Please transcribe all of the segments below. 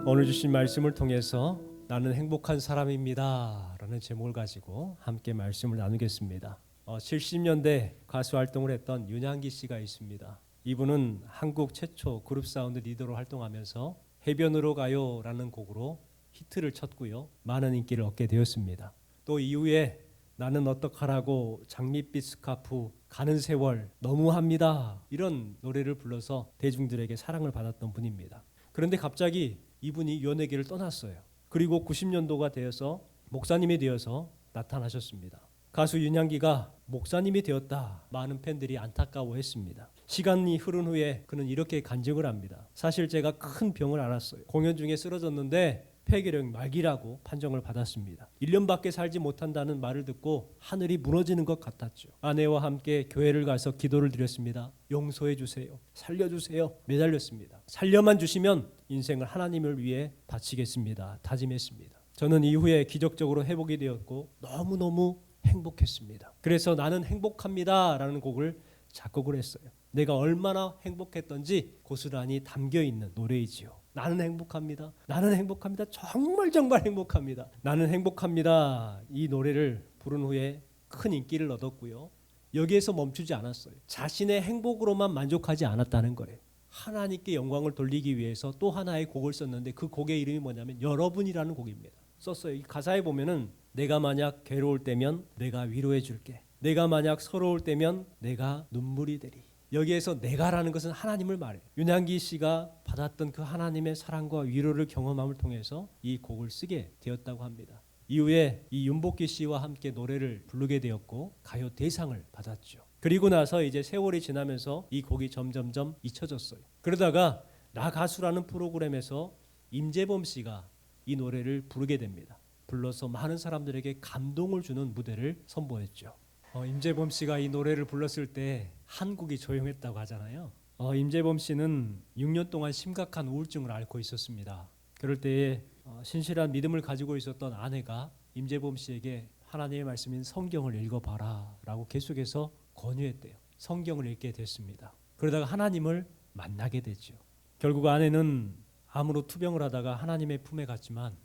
오늘 주신 말씀을 통해서 나는 행복한 사람입니다 라는 제목을 가지고 함께 말씀을 나누겠습니다. 70년대 가수 활동을 했던 윤향기 씨가 있습니다. 이분은 한국 최초 그룹 사운드 리더로 활동하면서 해변으로 가요 라는 곡으로 히트를 쳤고요, 많은 인기를 얻게 되었습니다. 또 이후에 나는 어떡하라고, 장밋빛 스카프, 가는 세월, 너무합니다 이런 노래를 불러서 대중들에게 사랑을 받았던 분입니다. 그런데 갑자기 이분이 연예계를 떠났어요. 그리고 90년도가 되어서 목사님이 되어서 나타나셨습니다. 가수 윤향기가 목사님이 되었다. 많은 팬들이 안타까워했습니다. 시간이 흐른 후에 그는 이렇게 간증을 합니다. 사실 제가 큰 병을 앓았어요. 공연 중에 쓰러졌는데 폐결핵 말기라고 판정을 받았습니다. 1년밖에 살지 못한다는 말을 듣고 하늘이 무너지는 것 같았죠. 아내와 함께 교회를 가서 기도를 드렸습니다. 용서해 주세요. 살려주세요. 매달렸습니다. 살려만 주시면 인생을 하나님을 위해 바치겠습니다. 다짐했습니다. 저는 이후에 기적적으로 회복이 되었고 너무너무 행복했습니다. 그래서 나는 행복합니다 라는 곡을 작곡을 했어요. 내가 얼마나 행복했던지 고스란히 담겨있는 노래이지요. 나는 행복합니다. 나는 행복합니다. 정말 행복합니다. 나는 행복합니다. 이 노래를 부른 후에 큰 인기를 얻었고요. 여기에서 멈추지 않았어요. 자신의 행복으로만 만족하지 않았다는 거예요. 하나님께 영광을 돌리기 위해서 또 하나의 곡을 썼는데 그 곡의 이름이 뭐냐면 여러분이라는 곡입니다. 썼어요. 이 가사에 보면은 내가 만약 괴로울 때면 내가 위로해 줄게. 내가 만약 서러울 때면 내가 눈물이 되리. 여기에서 내가라는 것은 하나님을 말해요. 윤향기 씨가 받았던 그 하나님의 사랑과 위로를 경험함을 통해서 이 곡을 쓰게 되었다고 합니다. 이후에 이 윤복기 씨와 함께 노래를 부르게 되었고 가요 대상을 받았죠. 그리고 나서 이제 세월이 지나면서 이 곡이 점점점 잊혀졌어요. 그러다가 나 가수라는 프로그램에서 임재범 씨가 이 노래를 부르게 됩니다. 불러서 많은 사람들에게 감동을 주는 무대를 선보였죠. 임재범 씨가 이 노래를 불렀을 때 한국이 조용했다고 하잖아요. 임재범 씨는 6년 동안 심각한 우울증을 앓고 있었습니다. 그럴 때에 신실한 믿음을 가지고 있었던 아내가 임재범 씨에게 하나님의 말씀인 성경을 읽어봐라 라고 계속해서 권유했대요. 성경을 읽게 됐습니다. 그러다가 하나님을 만나게 되죠. 결국 아내는 암으로 투병을 하다가 하나님의 품에 갔지만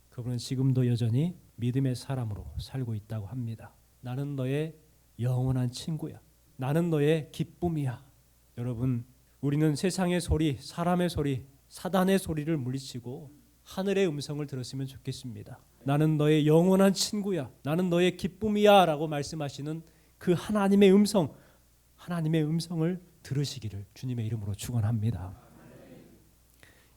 그분은 지금도 여전히 믿음의 사람으로 살고 있다고 합니다. 나는 너의 영원한 친구야. 나는 너의 기쁨이야. 여러분, 우리는 세상의 소리, 사람의 소리, 사단의 소리를 물리치고 하늘의 음성을 들었으면 좋겠습니다. 나는 너의 영원한 친구야. 나는 너의 기쁨이야 라고 말씀하시는 그 하나님의 음성을 들으시기를 주님의 이름으로 축원합니다.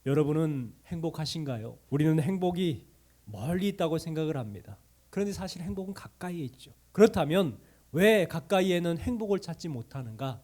여러분은 행복하신가요? 우리는 행복이 멀리 있다고 생각을 합니다. 그런데 사실 행복은 가까이에 있죠. 그렇다면 왜 가까이에는 행복을 찾지 못하는가?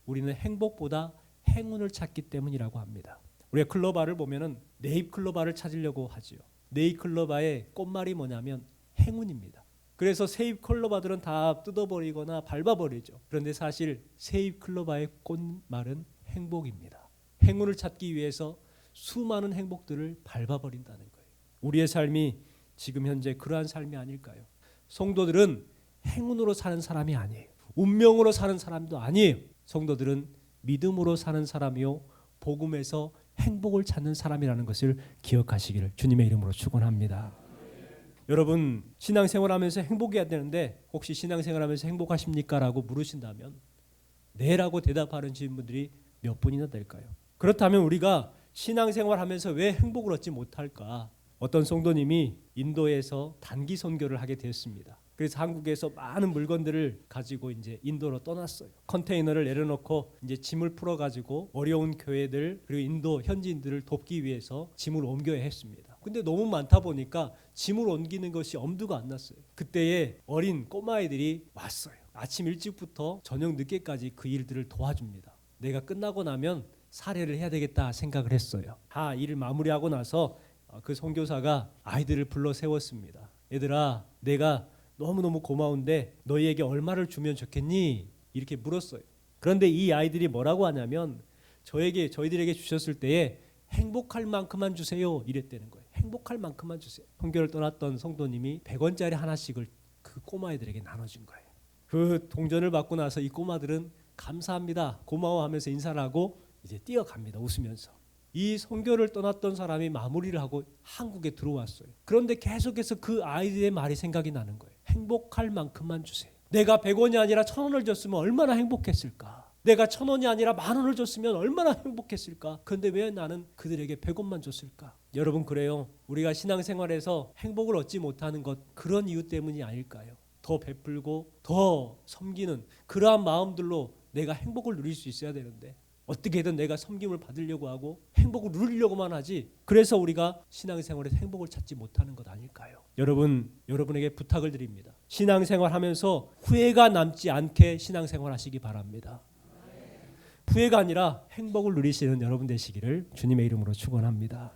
우리는 행복보다 행운을 찾기 때문이라고 합니다. 우리가 클로바를 보면은 네잎 클로바를 찾으려고 하지요. 네잎 클로바의 꽃말이 뭐냐면 행운입니다. 그래서 새잎 클로바들은 다 뜯어버리거나 밟아버리죠. 그런데 사실 새잎 클로바의 꽃말은 행복입니다. 행운을 찾기 위해서 수많은 행복들을 밟아버린다는 거예요. 우리의 삶이 지금 현재 그러한 삶이 아닐까요? 성도들은 행운으로 사는 사람이 아니에요. 운명으로 사는 사람도 아니에요. 성도들은 믿음으로 사는 사람이요, 복음에서 행복을 찾는 사람이라는 것을 기억하시기를 주님의 이름으로 축원합니다. 여러분, 신앙생활하면서 행복해야 되는데 혹시 신앙생활하면서 행복하십니까? 라고 물으신다면 네라고 대답하는 질문들이 몇 분이나 될까요? 그렇다면 우리가 신앙생활하면서 왜 행복을 얻지 못할까? 어떤 성도님이 인도에서 단기 선교를 하게 되었습니다. 그래서 한국에서 많은 물건들을 가지고 이제 인도로 떠났어요. 컨테이너를 내려놓고 이제 짐을 풀어가지고 어려운 교회들 그리고 인도 현지인들을 돕기 위해서 짐을 옮겨야 했습니다. 근데 너무 많다 보니까 짐을 옮기는 것이 엄두가 안 났어요. 그때에 어린 꼬마아이들이 왔어요. 아침 일찍부터 저녁 늦게까지 그 일들을 도와줍니다. 내가 끝나고 나면 사례를 해야 되겠다 생각을 했어요. 다 일을 마무리하고 나서 그 선교사가 아이들을 불러 세웠습니다. 얘들아, 내가 너무너무 고마운데 너희에게 얼마를 주면 좋겠니? 이렇게 물었어요. 그런데 이 아이들이 뭐라고 하냐면 저희들에게 주셨을 때에 행복할 만큼만 주세요 이랬다는 거예요. 행복할 만큼만 주세요. 선교를 떠났던 성도님이 100원짜리 하나씩을 그 꼬마애들에게 나눠준 거예요. 그 동전을 받고 나서 이 꼬마들은 감사합니다, 고마워하면서 인사를 하고 이제 뛰어갑니다. 웃으면서. 이 선교를 떠났던 사람이 마무리를 하고 한국에 들어왔어요. 그런데 계속해서 그 아이들의 말이 생각이 나는 거예요. 행복할 만큼만 주세요. 내가 100원이 아니라 1000원을 줬으면 얼마나 행복했을까. 내가 1000원이 아니라 10,000원을 줬으면 얼마나 행복했을까. 그런데 왜 나는 그들에게 100원만 줬을까. 여러분, 그래요. 우리가 신앙생활에서 행복을 얻지 못하는 것, 그런 이유 때문이 아닐까요? 더 베풀고 더 섬기는 그러한 마음들로 내가 행복을 누릴 수 있어야 되는데 어떻게든 내가 섬김을 받으려고 하고 행복을 누리려고만 하지. 그래서 우리가 신앙생활에서 행복을 찾지 못하는 것 아닐까요? 여러분에게 부탁을 드립니다. 신앙생활하면서 후회가 남지 않게 신앙생활 하시기 바랍니다. 후회가 아니라 행복을 누리시는 여러분 되시기를 주님의 이름으로 축원합니다.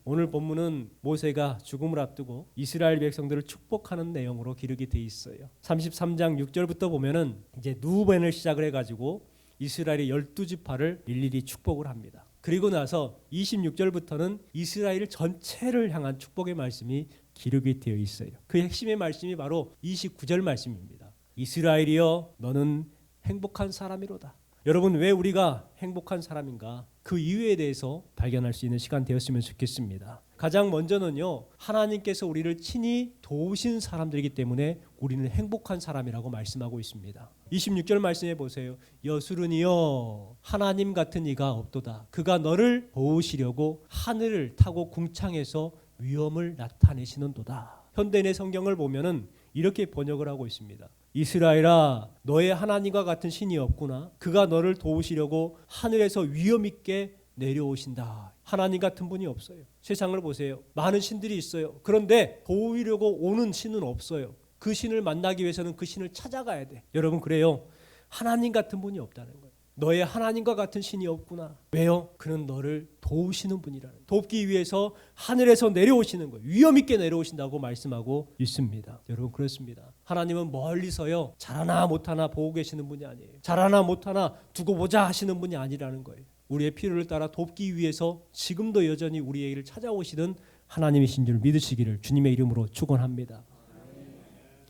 오늘 본문은 모세가 죽음을 앞두고 이스라엘 백성들을 축복하는 내용으로 기록이 돼 있어요. 33장 6절부터 보면은 이제 누벤을 시작을 해가지고 이스라엘의 12지파를 일일이 축복을 합니다. 그리고 나서 26절부터는 이스라엘 전체를 향한 축복의 말씀이 기록이 되어 있어요. 그 핵심의 말씀이 바로 29절 말씀입니다. 이스라엘이여 너는 행복한 사람이로다. 여러분, 왜 우리가 행복한 사람인가? 그 이유에 대해서 발견할 수 있는 시간 되었으면 좋겠습니다. 가장 먼저는요, 하나님께서 우리를 친히 도우신 사람들이기 때문에 우리는 행복한 사람이라고 말씀하고 있습니다. 26절 말씀해 보세요. 여수르니여 하나님 같은 이가 없도다. 그가 너를 도우시려고 하늘을 타고 궁창에서 위엄을 나타내시는도다. 현대인의 성경을 보면은 이렇게 번역을 하고 있습니다. 이스라엘아, 너의 하나님과 같은 신이 없구나. 그가 너를 도우시려고 하늘에서 위엄 있게 내려오신다. 하나님 같은 분이 없어요. 세상을 보세요. 많은 신들이 있어요. 그런데 도우려고 오는 신은 없어요. 그 신을 만나기 위해서는 그 신을 찾아가야 돼. 여러분, 그래요. 하나님 같은 분이 없다는 거예요. 너의 하나님과 같은 신이 없구나. 왜요? 그는 너를 도우시는 분이라는 거예요. 돕기 위해서 하늘에서 내려오시는 거예요. 위엄 있게 내려오신다고 말씀하고 있습니다. 여러분, 그렇습니다. 하나님은 멀리서요, 잘하나 못하나 보고 계시는 분이 아니에요. 잘하나 못하나 두고 보자 하시는 분이 아니라는 거예요. 우리의 필요를 따라 돕기 위해서 지금도 여전히 우리에게를 찾아오시는 하나님이신 줄 믿으시기를 주님의 이름으로 축원합니다.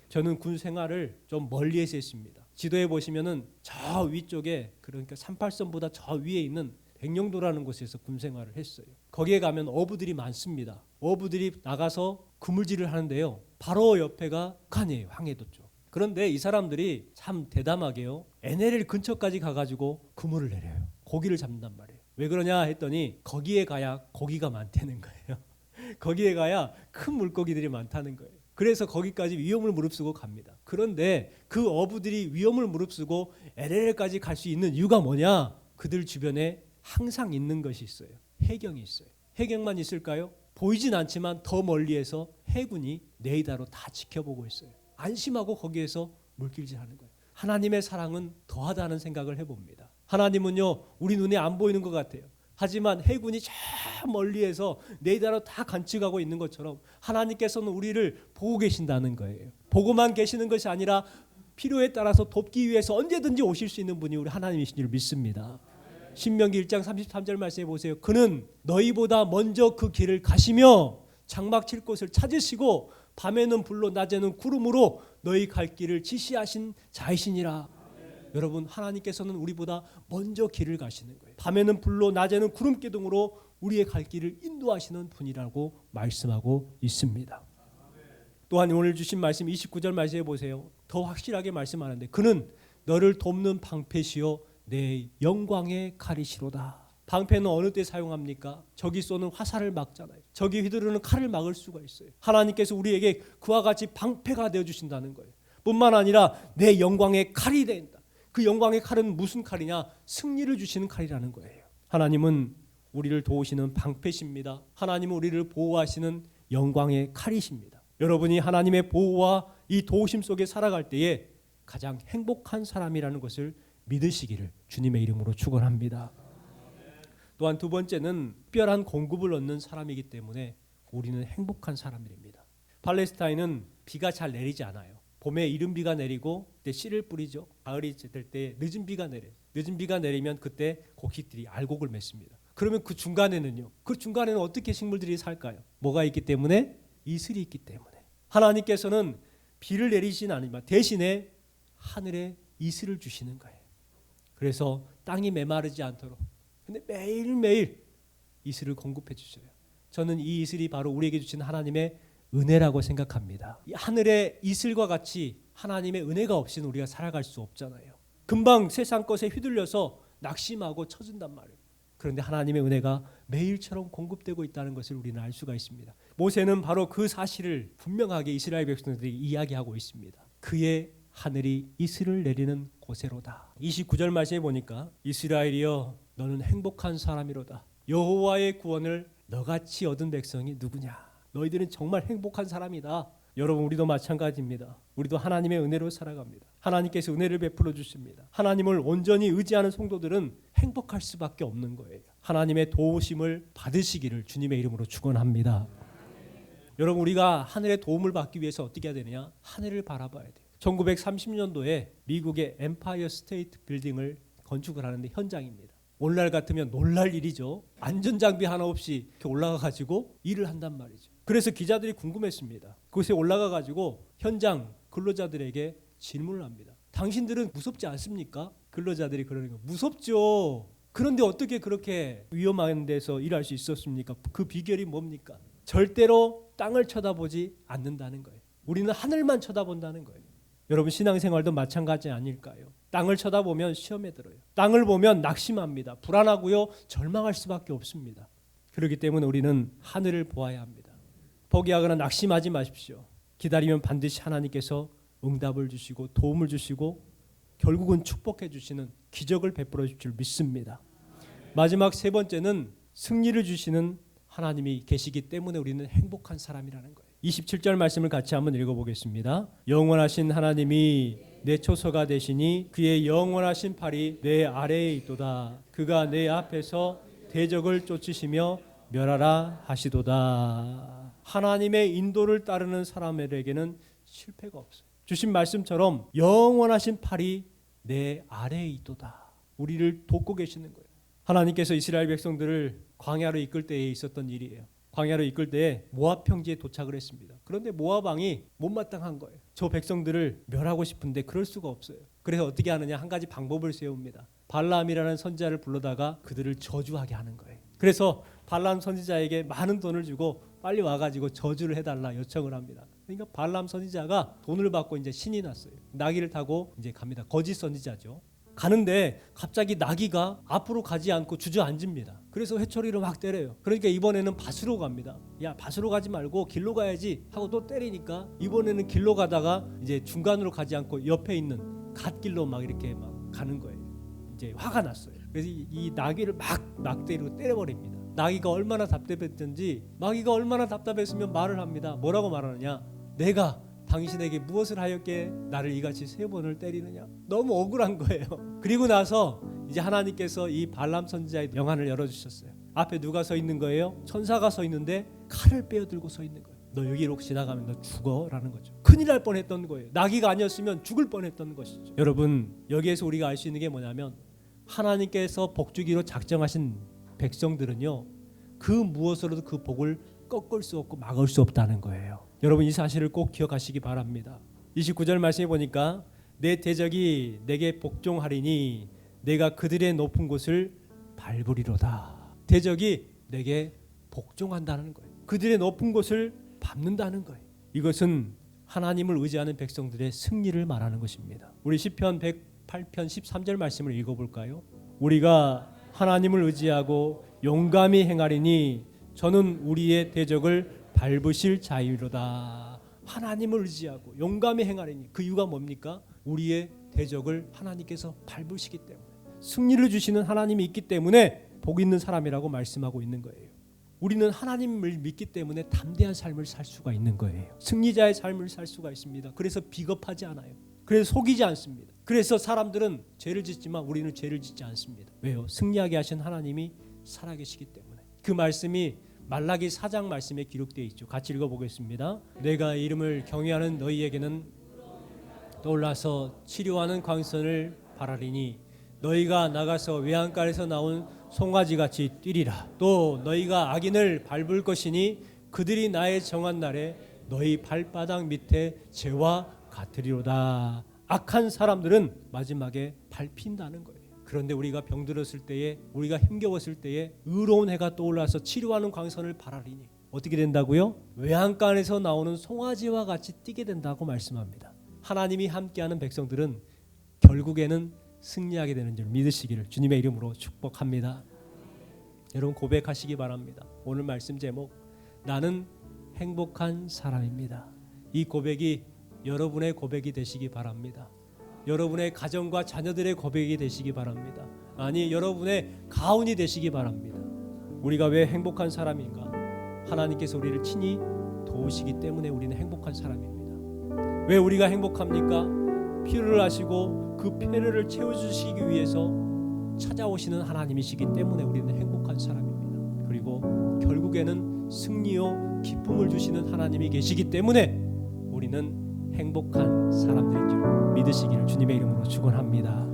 저는 군 생활을 좀 멀리에서 했습니다. 지도에 보시면은 저 위쪽에, 그러니까 38선보다 저 위에 있는 백령도라는 곳에서 군 생활을 했어요. 거기에 가면 어부들이 많습니다. 어부들이 나가서 그물질을 하는데요, 바로 옆에가 북한이에요. 황해도 쪽. 그런데 이 사람들이 참 대담하게요, NLL 근처까지 가가지고 그물을 내려요. 고기를 잡는단 말이에요. 왜 그러냐 했더니 거기에 가야 고기가 많다는 거예요. 거기에 가야 큰 물고기들이 많다는 거예요. 그래서 거기까지 위험을 무릅쓰고 갑니다. 그런데 그 어부들이 위험을 무릅쓰고 LL까지 갈 수 있는 이유가 뭐냐? 그들 주변에 항상 있는 것이 있어요. 해경이 있어요. 해경만 있을까요? 보이진 않지만 더 멀리에서 해군이 레이더로 다 지켜보고 있어요. 안심하고 거기에서 물길질하는 거예요. 하나님의 사랑은 더하다는 생각을 해봅니다. 하나님은요, 우리 눈에 안 보이는 것 같아요. 하지만 해군이 저 멀리에서 레이더로 다 관측하고 있는 것처럼 하나님께서는 우리를 보고 계신다는 거예요. 보고만 계시는 것이 아니라 필요에 따라서 돕기 위해서 언제든지 오실 수 있는 분이 우리 하나님이신 줄 믿습니다. 신명기 1장 33절 말씀해 보세요. 그는 너희보다 먼저 그 길을 가시며 장막 칠 곳을 찾으시고 밤에는 불로 낮에는 구름으로 너희 갈 길을 지시하신 자이시니라. 여러분, 하나님께서는 우리보다 먼저 길을 가시는 거예요. 밤에는 불로 낮에는 구름 기둥으로 우리의 갈 길을 인도하시는 분이라고 말씀하고 있습니다. 또한 오늘 주신 말씀 29절 말씀해 보세요. 더 확실하게 말씀하는데 그는 너를 돕는 방패시요 내 영광의 칼이시로다. 방패는 어느 때 사용합니까? 적이 쏘는 화살을 막잖아요. 적이 휘두르는 칼을 막을 수가 있어요. 하나님께서 우리에게 그와 같이 방패가 되어주신다는 거예요. 뿐만 아니라 내 영광의 칼이 된다. 그 영광의 칼은 무슨 칼이냐? 승리를 주시는 칼이라는 거예요. 하나님은 우리를 도우시는 방패십니다. 하나님은 우리를 보호하시는 영광의 칼이십니다. 여러분이 하나님의 보호와 이 도우심 속에 살아갈 때에 가장 행복한 사람이라는 것을 믿으시기를 주님의 이름으로 축원합니다. 또한 두 번째는 특별한 공급을 얻는 사람이기 때문에 우리는 행복한 사람들입니다. 팔레스타인은 비가 잘 내리지 않아요. 봄에 이른 비가 내리고 그때 씨를 뿌리죠. 가을이 될 때 늦은 비가 내려요. 늦은 비가 내리면 그때 곡식들이 알곡을 맺습니다. 그러면 그 중간에는요. 그 중간에는 어떻게 식물들이 살까요? 뭐가 있기 때문에? 이슬이 있기 때문에. 하나님께서는 비를 내리시진 않지만 대신에 하늘에 이슬을 주시는 거예요. 그래서 땅이 메마르지 않도록. 근데 매일매일 이슬을 공급해 주셔요. 저는 이 이슬이 바로 우리에게 주신 하나님의 은혜라고 생각합니다. 이 하늘의 이슬과 같이 하나님의 은혜가 없이는 우리가 살아갈 수 없잖아요. 금방 세상 것에 휘둘려서 낙심하고 처진단 말이에요. 그런데 하나님의 은혜가 매일처럼 공급되고 있다는 것을 우리는 알 수가 있습니다. 모세는 바로 그 사실을 분명하게 이스라엘 백성들에게 이야기하고 있습니다. 그의 하늘이 이슬을 내리는 곳에로다. 29절 말씀에 보니까 이스라엘이여 너는 행복한 사람이로다. 여호와의 구원을 너같이 얻은 백성이 누구냐. 너희들은 정말 행복한 사람이다. 여러분 우리도 마찬가지입니다. 우리도 하나님의 은혜로 살아갑니다. 하나님께서 은혜를 베풀어 주십니다. 하나님을 온전히 의지하는 성도들은 행복할 수밖에 없는 거예요. 하나님의 도우심을 받으시기를 주님의 이름으로 축원합니다. 여러분 우리가 하늘의 도움을 받기 위해서 어떻게 해야 되느냐? 하늘을 바라봐야 돼요. 1930년도에 미국의 엠파이어 스테이트 빌딩을 건축을 하는데 현장입니다. 오늘날 같으면 놀랄 일이죠. 안전장비 하나 없이 이렇게 올라가 가지고 일을 한단 말이죠. 그래서 기자들이 궁금했습니다. 그곳에 올라가 가지고 현장 근로자들에게 질문을 합니다. 당신들은 무섭지 않습니까? 근로자들이 그러는 거 무섭죠. 그런데 어떻게 그렇게 위험한 데서 일할 수 있었습니까? 그 비결이 뭡니까? 절대로 땅을 쳐다보지 않는다는 거예요. 우리는 하늘만 쳐다본다는 거예요. 여러분 신앙생활도 마찬가지 아닐까요? 땅을 쳐다보면 시험에 들어요. 땅을 보면 낙심합니다. 불안하고요. 절망할 수밖에 없습니다. 그렇기 때문에 우리는 하늘을 보아야 합니다. 포기하거나 낙심하지 마십시오. 기다리면 반드시 하나님께서 응답을 주시고 도움을 주시고 결국은 축복해 주시는 기적을 베풀어 줄 줄 믿습니다. 마지막 세 번째는 승리를 주시는 하나님이 계시기 때문에 우리는 행복한 사람이라는 거예요. 27절 말씀을 같이 한번 읽어보겠습니다. 영원하신 하나님이 내 초소가 되시니 그의 영원하신 팔이 내 아래에 있도다. 그가 내 앞에서 대적을 쫓으시며 멸하라 하시도다. 하나님의 인도를 따르는 사람들에게는 실패가 없어요. 주신 말씀처럼 영원하신 팔이 내 아래에 있도다. 우리를 돕고 계시는 거예요. 하나님께서 이스라엘 백성들을 광야로 이끌 때에 있었던 일이에요. 광야로 이끌 때에 모압 평지에 도착을 했습니다. 그런데 모압 왕이 못마땅한 거예요. 저 백성들을 멸하고 싶은데 그럴 수가 없어요. 그래서 어떻게 하느냐, 한 가지 방법을 세웁니다. 발람이라는 선지자를 불러다가 그들을 저주하게 하는 거예요. 그래서 발람 선지자에게 많은 돈을 주고 빨리 와가지고 저주를 해달라 요청을 합니다. 그러니까 발람 선지자가 돈을 받고 이제 신이 났어요. 나귀를 타고 이제 갑니다. 거짓 선지자죠. 가는데 갑자기 나귀가 앞으로 가지 않고 주저앉습니다. 그래서 회초리로 막 때려요. 그러니까 이번에는 밭으로 갑니다. 야, 밭으로 가지 말고 길로 가야지 하고 또 때리니까 이번에는 길로 가다가 이제 중간으로 가지 않고 옆에 있는 갓길로 막 이렇게 막 가는 거예요. 이제 화가 났어요. 그래서 이 나귀를 막 막대로 때려버립니다. 나귀가 얼마나 답답했든지, 나귀가 얼마나 답답했으면 말을 합니다. 뭐라고 말하느냐? 내가 당신에게 무엇을 하였기에 나를 이같이 3번을 때리느냐. 너무 억울한 거예요. 그리고 나서 이제 하나님께서 이 발람 선지자의 영안을 열어주셨어요. 앞에 누가 서 있는 거예요? 천사가 서 있는데 칼을 빼어들고 서 있는 거예요. 너 여기로 지나가면 너 죽어라는 거죠. 큰일 날 뻔했던 거예요. 나귀가 아니었으면 죽을 뻔했던 것이죠. 여러분, 여기에서 우리가 알 수 있는 게 뭐냐면 하나님께서 복주기로 작정하신 백성들은요, 그 무엇으로도 그 복을 꺾을 수 없고 막을 수 없다는 거예요. 여러분, 이 사실을 꼭 기억하시기 바랍니다. 29절 말씀에 보니까 내 대적이 내게 복종하리니 내가 그들의 높은 곳을 밟으리로다. 대적이 내게 복종한다는 거예요. 그들의 높은 곳을 밟는다는 거예요. 이것은 하나님을 의지하는 백성들의 승리를 말하는 것입니다. 우리 시편 108편 13절 말씀을 읽어볼까요? 우리가 하나님을 의지하고 용감히 행하리니 저는 우리의 대적을 밟으실 자유로다. 하나님을 의지하고 용감히 행하리니, 그 이유가 뭡니까? 우리의 대적을 하나님께서 밟으시기 때문에, 승리를 주시는 하나님이 있기 때문에 복 있는 사람이라고 말씀하고 있는 거예요. 우리는 하나님을 믿기 때문에 담대한 삶을 살 수가 있는 거예요. 승리자의 삶을 살 수가 있습니다. 그래서 비겁하지 않아요. 그래서 속이지 않습니다. 그래서 사람들은 죄를 짓지만 우리는 죄를 짓지 않습니다. 왜요? 승리하게 하신 하나님이 살아계시기 때문에. 그 말씀이 말라기 4장 말씀에 기록되어 있죠. 같이 읽어보겠습니다. 내가 이름을 경외하는 너희에게는 떠올라서 치료하는 광선을 바라리니 너희가 나가서 외양간에서 나온 송아지같이 뛰리라. 또 너희가 악인을 밟을 것이니 그들이 나의 정한 날에 너희 발바닥 밑에 재와 같으리로다. 악한 사람들은 마지막에 밟힌다는 거예요. 그런데 우리가 병들었을 때에, 우리가 힘겨웠을 때에 의로운 해가 떠올라서 치료하는 광선을 바라리니 어떻게 된다고요? 외양간에서 나오는 송아지와 같이 뛰게 된다고 말씀합니다. 하나님이 함께하는 백성들은 결국에는 승리하게 되는 줄 믿으시기를 주님의 이름으로 축복합니다. 여러분 고백하시기 바랍니다. 오늘 말씀 제목, 나는 행복한 사람입니다. 이 고백이 여러분의 고백이 되시기 바랍니다. 여러분의 가정과 자녀들의 고백이 되시기 바랍니다. 아니, 여러분의 가훈이 되시기 바랍니다. 우리가 왜 행복한 사람인가? 하나님께서 우리를 친히 도우시기 때문에 우리는 행복한 사람입니다. 왜 우리가 행복합니까? 필요를 아시고 그 필요를 채워주시기 위해서 찾아오시는 하나님이시기 때문에 우리는 행복한 사람입니다. 그리고 결국에는 승리요 기쁨을 주시는 하나님이 계시기 때문에 우리는 행복한 사람들인 줄 믿으시기를 주님의 이름으로 축원합니다.